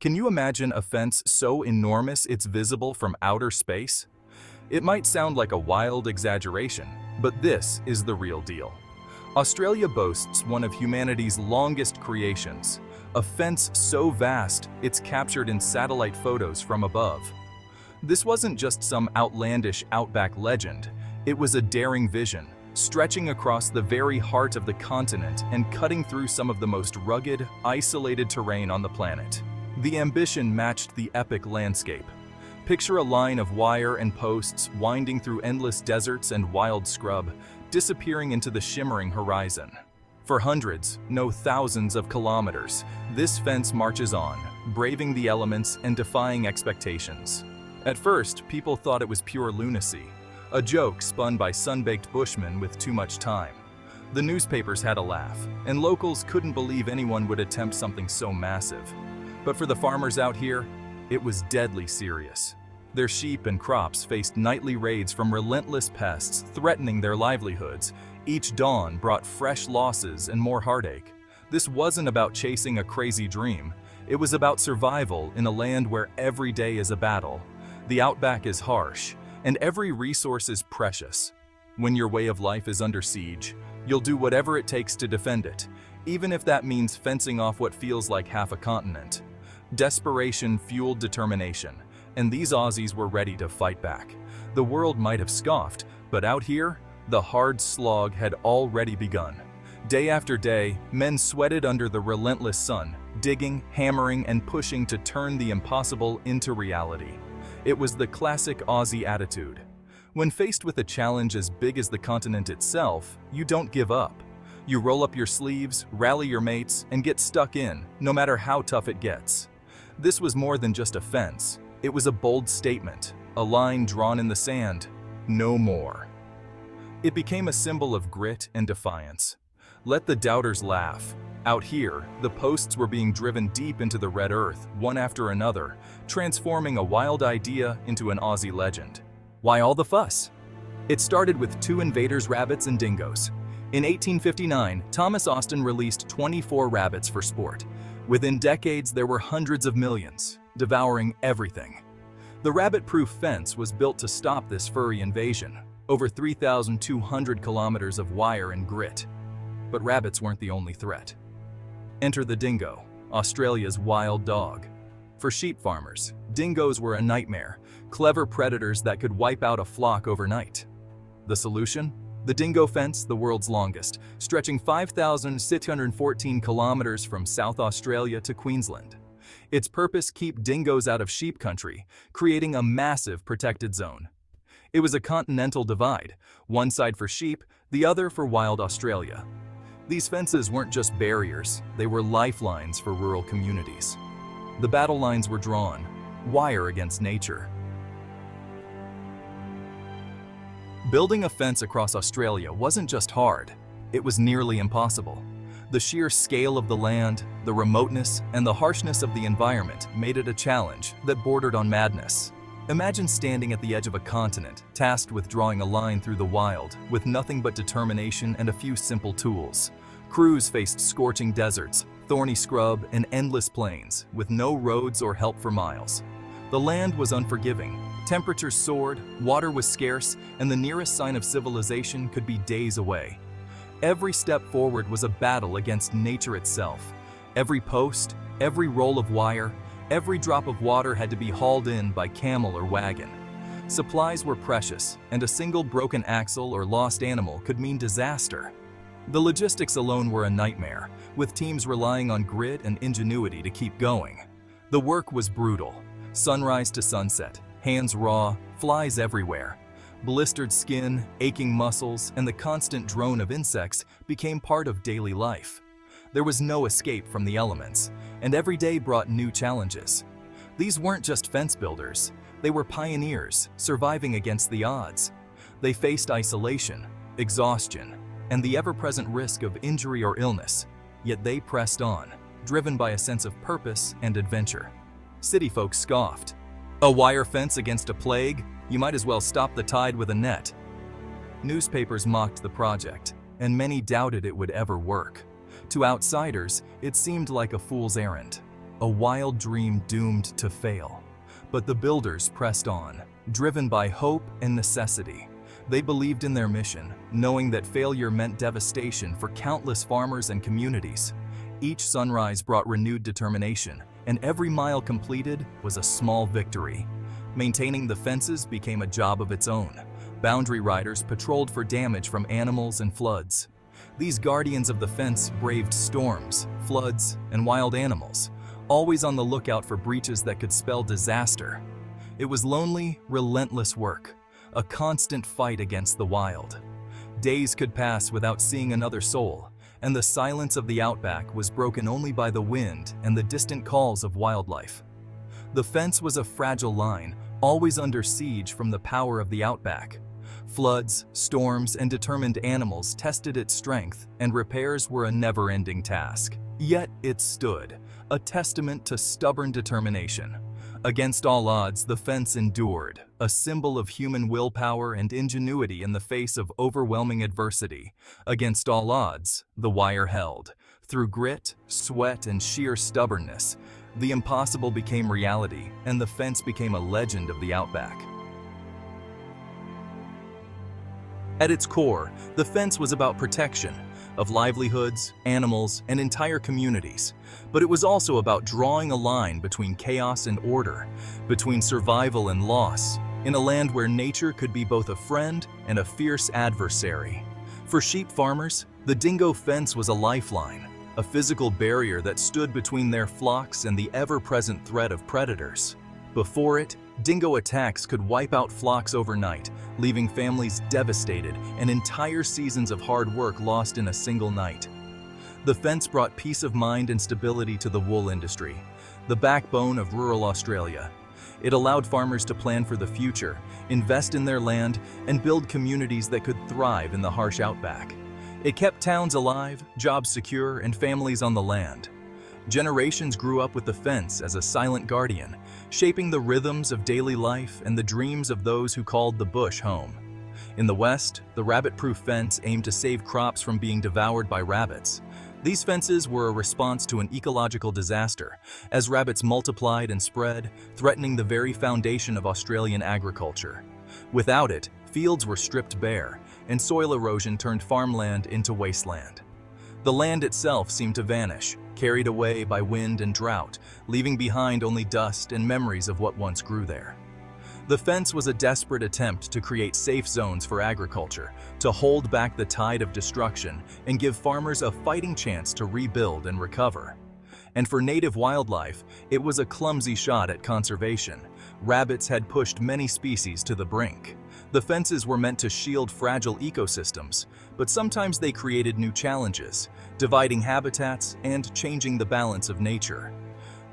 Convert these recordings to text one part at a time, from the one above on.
Can you imagine a fence so enormous it's visible from outer space? It might sound like a wild exaggeration, but this is the real deal. Australia boasts one of humanity's longest creations, a fence so vast it's captured in satellite photos from above. This wasn't just some outlandish outback legend, it was a daring vision, stretching across the very heart of the continent and cutting through some of the most rugged, isolated terrain on the planet. The ambition matched the epic landscape. Picture a line of wire and posts winding through endless deserts and wild scrub, disappearing into the shimmering horizon. For hundreds, no thousands of kilometers, this fence marches on, braving the elements and defying expectations. At first, people thought it was pure lunacy, a joke spun by sun-baked bushmen with too much time. The newspapers had a laugh, and locals couldn't believe anyone would attempt something so massive. But for the farmers out here, it was deadly serious. Their sheep and crops faced nightly raids from relentless pests threatening their livelihoods. Each dawn brought fresh losses and more heartache. This wasn't about chasing a crazy dream. It was about survival in a land where every day is a battle. The outback is harsh, and every resource is precious. When your way of life is under siege, you'll do whatever it takes to defend it, even if that means fencing off what feels like half a continent. Desperation fueled determination, and these Aussies were ready to fight back. The world might have scoffed, but out here, the hard slog had already begun. Day after day, men sweated under the relentless sun, digging, hammering, and pushing to turn the impossible into reality. It was the classic Aussie attitude. When faced with a challenge as big as the continent itself, you don't give up. You roll up your sleeves, rally your mates, and get stuck in, no matter how tough it gets. This was more than just a fence. It was a bold statement, a line drawn in the sand. No more. It became a symbol of grit and defiance. Let the doubters laugh. Out here, the posts were being driven deep into the red earth, one after another, transforming a wild idea into an Aussie legend. Why all the fuss? It started with two invaders, rabbits and dingoes. In 1859, Thomas Austin released 24 rabbits for sport. Within decades, there were hundreds of millions, devouring everything. The rabbit-proof fence was built to stop this furry invasion, over 3,200 kilometers of wire and grit. But rabbits weren't the only threat. Enter the dingo, Australia's wild dog. For sheep farmers, dingoes were a nightmare, clever predators that could wipe out a flock overnight. The solution? The dingo fence, the world's longest, stretching 5,614 kilometers from South Australia to Queensland. Its purpose: keep dingoes out of sheep country, creating a massive protected zone. It was a continental divide, one side for sheep, the other for wild Australia. These fences weren't just barriers, they were lifelines for rural communities. The battle lines were drawn, wire against nature. Building a fence across Australia wasn't just hard, it was nearly impossible. The sheer scale of the land, the remoteness, and the harshness of the environment made it a challenge that bordered on madness. Imagine standing at the edge of a continent, tasked with drawing a line through the wild, with nothing but determination and a few simple tools. Crews faced scorching deserts, thorny scrub, and endless plains, with no roads or help for miles. The land was unforgiving. Temperatures soared, water was scarce, and the nearest sign of civilization could be days away. Every step forward was a battle against nature itself. Every post, every roll of wire, every drop of water had to be hauled in by camel or wagon. Supplies were precious, and a single broken axle or lost animal could mean disaster. The logistics alone were a nightmare, with teams relying on grit and ingenuity to keep going. The work was brutal. Sunrise to sunset, hands raw, flies everywhere. Blistered skin, aching muscles, and the constant drone of insects became part of daily life. There was no escape from the elements, and every day brought new challenges. These weren't just fence builders, they were pioneers, surviving against the odds. They faced isolation, exhaustion, and the ever-present risk of injury or illness, yet they pressed on, driven by a sense of purpose and adventure. City folk scoffed. A wire fence against a plague? You might as well stop the tide with a net. Newspapers mocked the project, and many doubted it would ever work. To outsiders, it seemed like a fool's errand. a wild dream doomed to fail. But the builders pressed on, driven by hope and necessity. They believed in their mission, knowing that failure meant devastation for countless farmers and communities. Each sunrise brought renewed determination, and every mile completed was a small victory. Maintaining the fences became a job of its own. Boundary riders patrolled for damage from animals and floods. These guardians of the fence braved storms, floods, and wild animals, always on the lookout for breaches that could spell disaster. It was lonely, relentless work, a constant fight against the wild. Days could pass without seeing another soul, and the silence of the outback was broken only by the wind and the distant calls of wildlife. The fence was a fragile line, always under siege from the power of the outback. Floods, storms, and determined animals tested its strength, and repairs were a never-ending task. Yet it stood, a testament to stubborn determination. Against all odds, the fence endured, a symbol of human willpower and ingenuity in the face of overwhelming adversity. Against all odds, the wire held. Through grit, sweat, and sheer stubbornness, the impossible became reality, and the fence became a legend of the outback. At its core, the fence was about protection of livelihoods, animals, and entire communities. But it was also about drawing a line between chaos and order, between survival and loss, in a land where nature could be both a friend and a fierce adversary. For sheep farmers, the dingo fence was a lifeline, a physical barrier that stood between their flocks and the ever-present threat of predators. Before it, dingo attacks could wipe out flocks overnight, leaving families devastated and entire seasons of hard work lost in a single night. The fence brought peace of mind and stability to the wool industry, the backbone of rural Australia. It allowed farmers to plan for the future, invest in their land, and build communities that could thrive in the harsh outback. It kept towns alive, jobs secure, and families on the land. Generations grew up with the fence as a silent guardian, shaping the rhythms of daily life and the dreams of those who called the bush home. In the West, the rabbit-proof fence aimed to save crops from being devoured by rabbits. These fences were a response to an ecological disaster, as rabbits multiplied and spread, threatening the very foundation of Australian agriculture. Without it, fields were stripped bare, and soil erosion turned farmland into wasteland. The land itself seemed to vanish, carried away by wind and drought, leaving behind only dust and memories of what once grew there. The fence was a desperate attempt to create safe zones for agriculture, to hold back the tide of destruction and give farmers a fighting chance to rebuild and recover. And for native wildlife, it was a clumsy shot at conservation. Rabbits had pushed many species to the brink. The fences were meant to shield fragile ecosystems, but sometimes they created new challenges, dividing habitats and changing the balance of nature.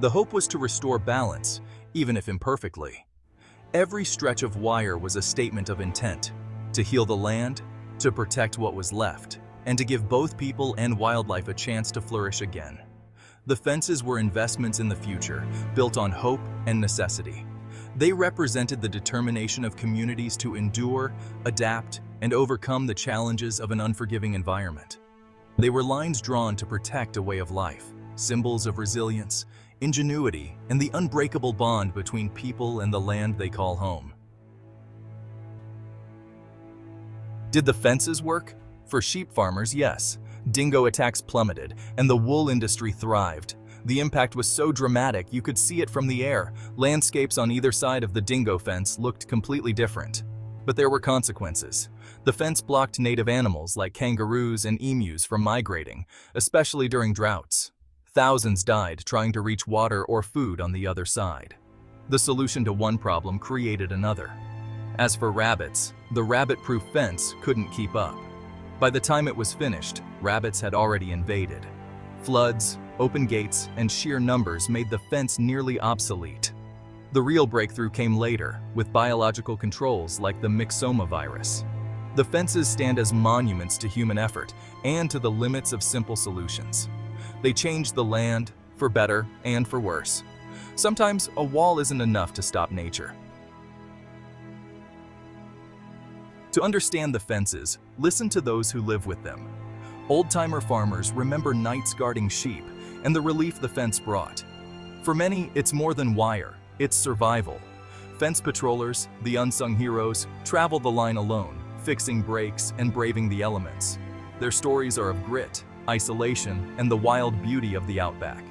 The hope was to restore balance, even if imperfectly. Every stretch of wire was a statement of intent, to heal the land, to protect what was left, and to give both people and wildlife a chance to flourish again. The fences were investments in the future, built on hope and necessity. They represented the determination of communities to endure, adapt, and overcome the challenges of an unforgiving environment. They were lines drawn to protect a way of life, symbols of resilience, ingenuity, and the unbreakable bond between people and the land they call home. Did the fences work? For sheep farmers, yes. Dingo attacks plummeted, and the wool industry thrived. The impact was so dramatic you could see it from the air. Landscapes on either side of the dingo fence looked completely different. But there were consequences. The fence blocked native animals like kangaroos and emus from migrating, especially during droughts. Thousands died trying to reach water or food on the other side. The solution to one problem created another. As for rabbits, the rabbit-proof fence couldn't keep up. By the time it was finished, rabbits had already invaded. Floods, open gates, and sheer numbers made the fence nearly obsolete. The real breakthrough came later, with biological controls like the myxoma virus. The fences stand as monuments to human effort and to the limits of simple solutions. They changed the land, for better and for worse. Sometimes a wall isn't enough to stop nature. To understand the fences, listen to those who live with them. Old-timer farmers remember nights guarding sheep and the relief the fence brought. For many, it's more than wire, it's survival. Fence patrollers, the unsung heroes, travel the line alone, fixing breaks and braving the elements. Their stories are of grit, isolation, and the wild beauty of the outback.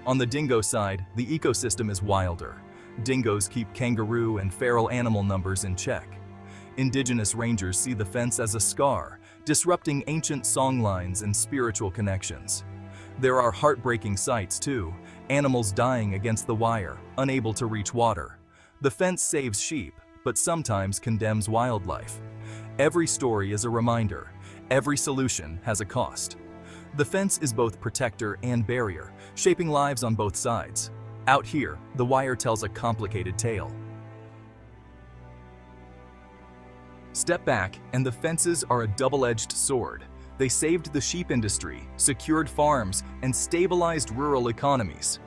On the dingo side, the ecosystem is wilder. Dingoes keep kangaroo and feral animal numbers in check. Indigenous rangers see the fence as a scar, disrupting ancient songlines and spiritual connections. There are heartbreaking sights too, animals dying against the wire, unable to reach water. The fence saves sheep, but sometimes condemns wildlife. Every story is a reminder. Every solution has a cost. The fence is both protector and barrier, shaping lives on both sides. Out here, the wire tells a complicated tale. Step back, and the fences are a double-edged sword. They saved the sheep industry, secured farms, and stabilized rural economies.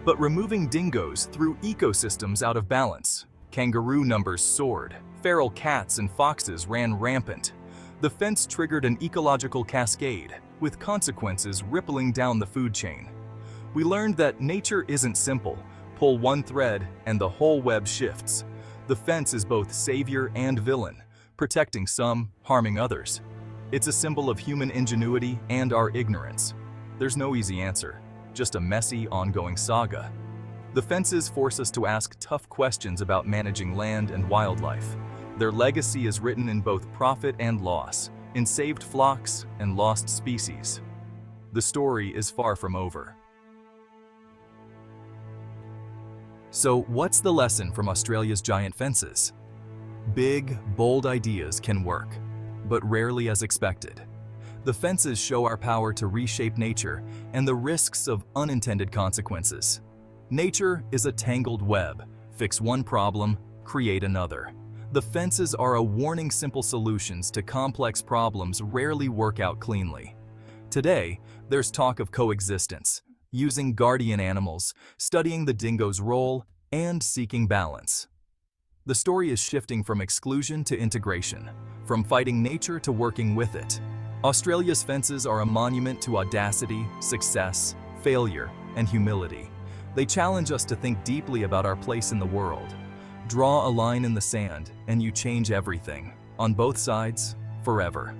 But removing dingoes threw ecosystems out of balance. Kangaroo numbers soared. Feral cats and foxes ran rampant. The fence triggered an ecological cascade, with consequences rippling down the food chain. We learned that nature isn't simple. Pull one thread, and the whole web shifts. The fence is both savior and villain, protecting some, harming others. It's a symbol of human ingenuity and our ignorance. There's no easy answer, just a messy, ongoing saga. The fences force us to ask tough questions about managing land and wildlife. Their legacy is written in both profit and loss, in saved flocks and lost species. The story is far from over. So what's the lesson from Australia's giant fences? Big, bold ideas can work, but rarely as expected. The fences show our power to reshape nature and the risks of unintended consequences. Nature is a tangled web. Fix one problem, create another. The fences are a warning. Simple solutions to complex problems rarely work out cleanly. Today, there's talk of coexistence, using guardian animals, studying the dingo's role, and seeking balance. The story is shifting from exclusion to integration, from fighting nature to working with it. Australia's fences are a monument to audacity, success, failure, and humility. They challenge us to think deeply about our place in the world. Draw a line in the sand, and you change everything, on both sides, forever.